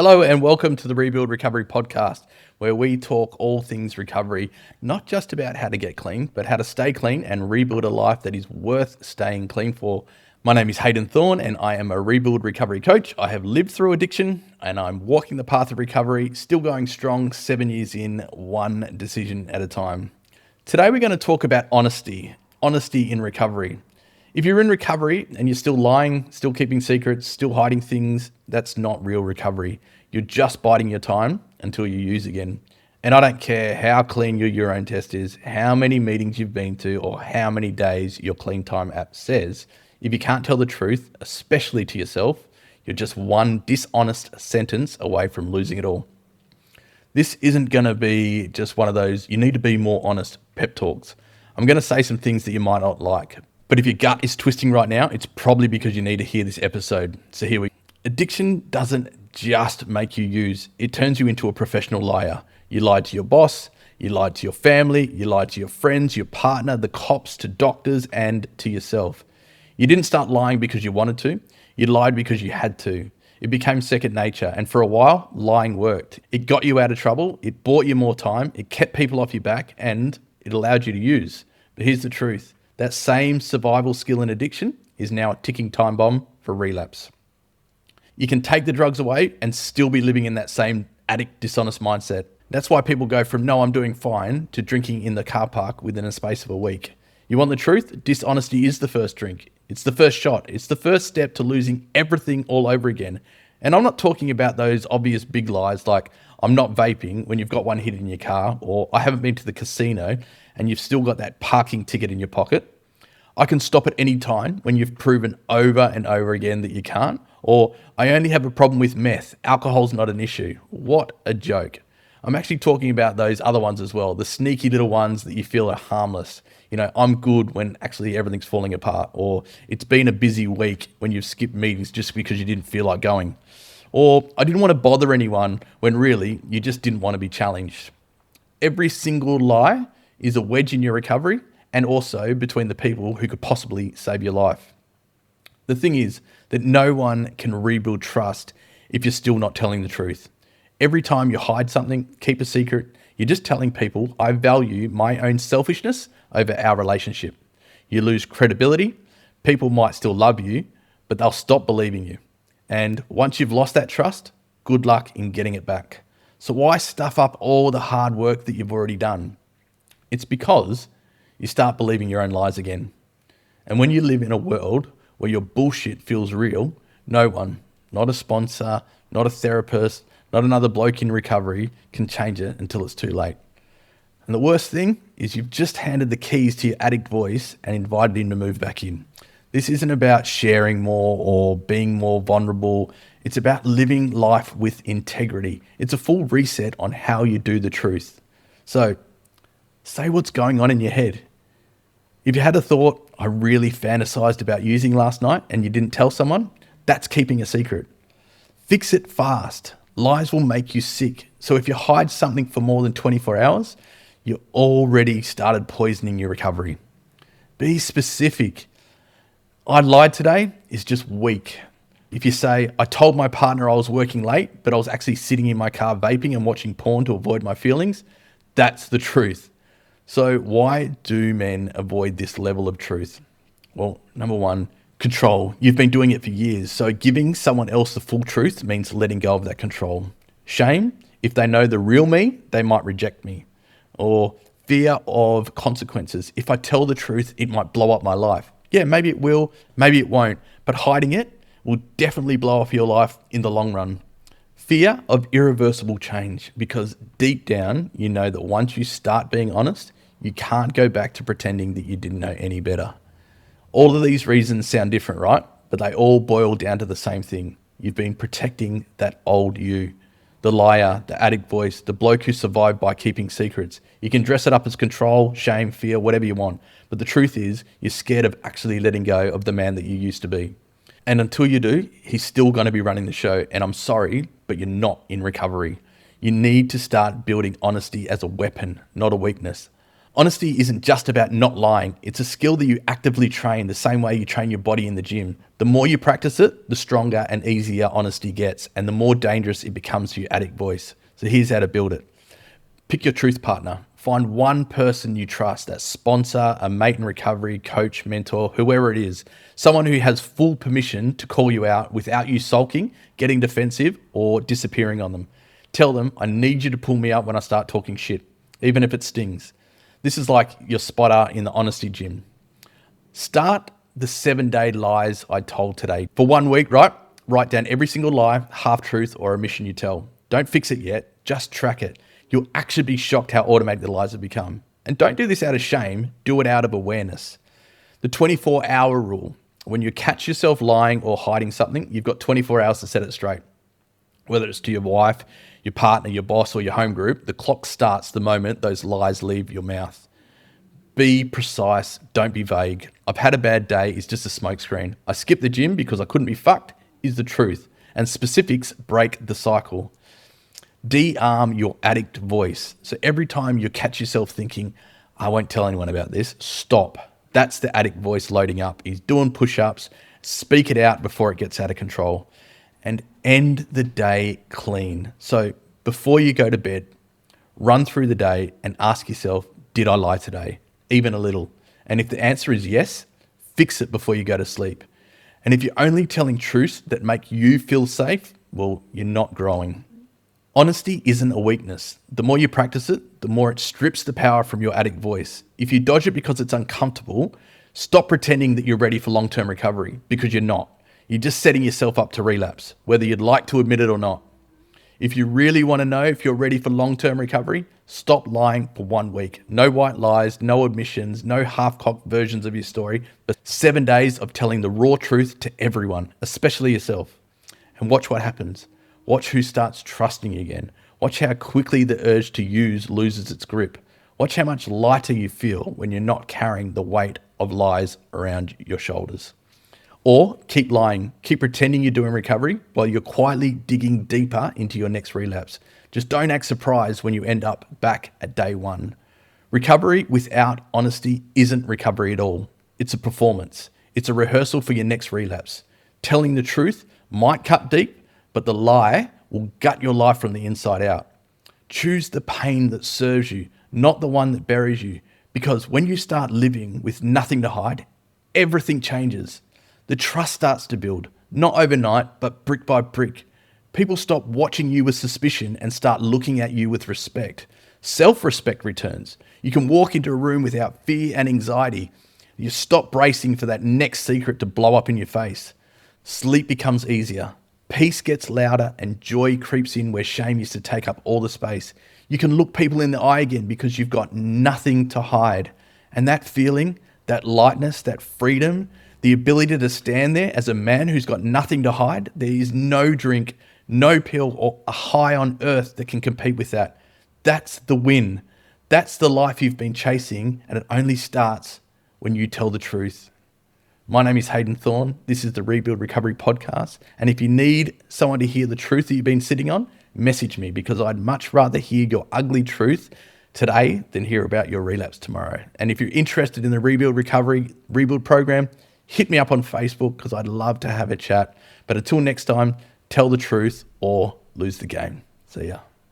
Hello and welcome to the Rebuild Recovery Podcast, where we talk all things recovery, not just about how to get clean, but how to stay clean and rebuild a life that is worth staying clean for. My name is Hayden Thorn and I am a Rebuild Recovery Coach. I have lived through addiction and I'm walking the path of recovery, still going strong 7 years in, one decision at a time. Today we're going to talk about honesty in recovery. If you're in recovery and you're still lying, still keeping secrets, still hiding things, that's not real recovery. You're just biding your time until you use again. And I don't care how clean your urine test is, how many meetings you've been to, or how many days your clean time app says. If you can't tell the truth, especially to yourself, you're just one dishonest sentence away from losing it all. This isn't going to be just one of those, you need to be more honest pep talks. I'm going to say some things that you might not like. But if your gut is twisting right now, it's probably because you need to hear this episode. So here we go. Addiction doesn't just make you use, it turns you into a professional liar. You lied to your boss, you lied to your family, you lied to your friends, your partner, the cops, to doctors, and to yourself. You didn't start lying because you wanted to, you lied because you had to. It became second nature, and for a while, lying worked. It got you out of trouble, it bought you more time, it kept people off your back, and it allowed you to use. But here's the truth. That same survival skill in addiction is now a ticking time bomb for relapse. You can take the drugs away and still be living in that same addict, dishonest mindset. That's why people go from, no, I'm doing fine, to drinking in the car park within a space of a week. You want the truth? Dishonesty is the first drink. It's the first shot. It's the first step to losing everything all over again. And I'm not talking about those obvious big lies like, I'm not vaping when you've got one hidden in your car, or I haven't been to the casino and you've still got that parking ticket in your pocket. I can stop at any time when you've proven over and over again that you can't. Or I only have a problem with meth. Alcohol's not an issue. What a joke. I'm actually talking about those other ones as well. The sneaky little ones that you feel are harmless. You know, I'm good when actually everything's falling apart. Or it's been a busy week when you've skipped meetings just because you didn't feel like going. Or I didn't want to bother anyone when really you just didn't want to be challenged. Every single lie is a wedge in your recovery and also between the people who could possibly save your life. The thing is that no one can rebuild trust if you're still not telling the truth. Every time you hide something, keep a secret, you're just telling people, I value my own selfishness over our relationship. You lose credibility, people might still love you, but they'll stop believing you. And once you've lost that trust, good luck in getting it back. So why stuff up all the hard work that you've already done? It's because you start believing your own lies again. And when you live in a world where your bullshit feels real, no one, not a sponsor, not a therapist, not another bloke in recovery, can change it until it's too late. And the worst thing is you've just handed the keys to your addict voice and invited him to move back in. This isn't about sharing more or being more vulnerable. It's about living life with integrity. It's a full reset on how you do the truth. So say what's going on in your head. If you had a thought, I really fantasized about using last night and you didn't tell someone, that's keeping a secret. Fix it fast. Lies will make you sick. So if you hide something for more than 24 hours, you already started poisoning your recovery. Be specific. I lied today is just weak. If you say, I told my partner I was working late, but I was actually sitting in my car vaping and watching porn to avoid my feelings, that's the truth. So why do men avoid this level of truth? Well, number one, control. You've been doing it for years. So giving someone else the full truth means letting go of that control. Shame. If they know the real me, they might reject me. Or fear of consequences. If I tell the truth, it might blow up my life. Yeah, maybe it will, maybe it won't. But hiding it will definitely blow up your life in the long run. Fear of irreversible change, because deep down, you know that once you start being honest, you can't go back to pretending that you didn't know any better. All of these reasons sound different, right? But they all boil down to the same thing. You've been protecting that old you, the liar, the addict voice, the bloke who survived by keeping secrets. You can dress it up as control, shame, fear, whatever you want. But the truth is, you're scared of actually letting go of the man that you used to be. And until you do, he's still going to be running the show. And I'm sorry, but you're not in recovery. You need to start building honesty as a weapon, not a weakness. Honesty isn't just about not lying. It's a skill that you actively train the same way you train your body in the gym. The more you practice it, the stronger and easier honesty gets, and the more dangerous it becomes to your addict voice. So here's how to build it. Pick your truth partner. Find one person you trust, a sponsor, a mate in recovery, coach, mentor, whoever it is. Someone who has full permission to call you out without you sulking, getting defensive, or disappearing on them. Tell them, I need you to pull me up when I start talking shit, even if it stings. This is like your spotter in the honesty gym. Start the 7-day lies I told today. For 1 week, right? Write down every single lie, half-truth, or omission you tell. Don't fix it yet, just track it. You'll actually be shocked how automatic the lies have become. And don't do this out of shame, do it out of awareness. The 24-hour rule. When you catch yourself lying or hiding something, you've got 24 hours to set it straight. Whether it's to your wife, your partner, your boss, or your home group, the clock starts the moment those lies leave your mouth. Be precise, don't be vague. I've had a bad day is just a smokescreen. I skipped the gym because I couldn't be fucked is the truth. And specifics break the cycle. De-arm your addict voice. So every time you catch yourself thinking, I won't tell anyone about this, stop. That's the addict voice loading up. He's doing push-ups. Speak it out before it gets out of control. And end the day clean. So before you go to bed, run through the day and ask yourself, did I lie today? Even a little. And if the answer is yes, fix it before you go to sleep. And if you're only telling truths that make you feel safe, well, you're not growing. Honesty isn't a weakness. The more you practice it, the more it strips the power from your addict voice. If you dodge it because it's uncomfortable, stop pretending that you're ready for long-term recovery, because you're not. You're just setting yourself up to relapse, whether you'd like to admit it or not. If you really want to know if you're ready for long-term recovery, stop lying for 1 week. No white lies, no admissions, no half-cocked versions of your story, but 7 days of telling the raw truth to everyone, especially yourself. And watch what happens. Watch who starts trusting you again. Watch how quickly the urge to use loses its grip. Watch how much lighter you feel when you're not carrying the weight of lies around your shoulders. Or keep lying, keep pretending you're doing recovery while you're quietly digging deeper into your next relapse. Just don't act surprised when you end up back at day one. Recovery without honesty isn't recovery at all. It's a performance. It's a rehearsal for your next relapse. Telling the truth might cut deep, but the lie will gut your life from the inside out. Choose the pain that serves you, not the one that buries you. Because when you start living with nothing to hide, everything changes. The trust starts to build, not overnight, but brick by brick. People stop watching you with suspicion and start looking at you with respect. Self-respect returns. You can walk into a room without fear and anxiety. You stop bracing for that next secret to blow up in your face. Sleep becomes easier. Peace gets louder and joy creeps in where shame used to take up all the space. You can look people in the eye again because you've got nothing to hide. And that feeling, that lightness, that freedom, the ability to stand there as a man who's got nothing to hide, there is no drink, no pill, or a high on earth that can compete with that. That's the win. That's the life you've been chasing, and it only starts when you tell the truth. My name is Hayden Thorn. This is the Rebuild Recovery Podcast. And if you need someone to hear the truth that you've been sitting on, message me, because I'd much rather hear your ugly truth today than hear about your relapse tomorrow. And if you're interested in the Rebuild Recovery Rebuild program, hit me up on Facebook, because I'd love to have a chat. But until next time, tell the truth or lose the game. See ya.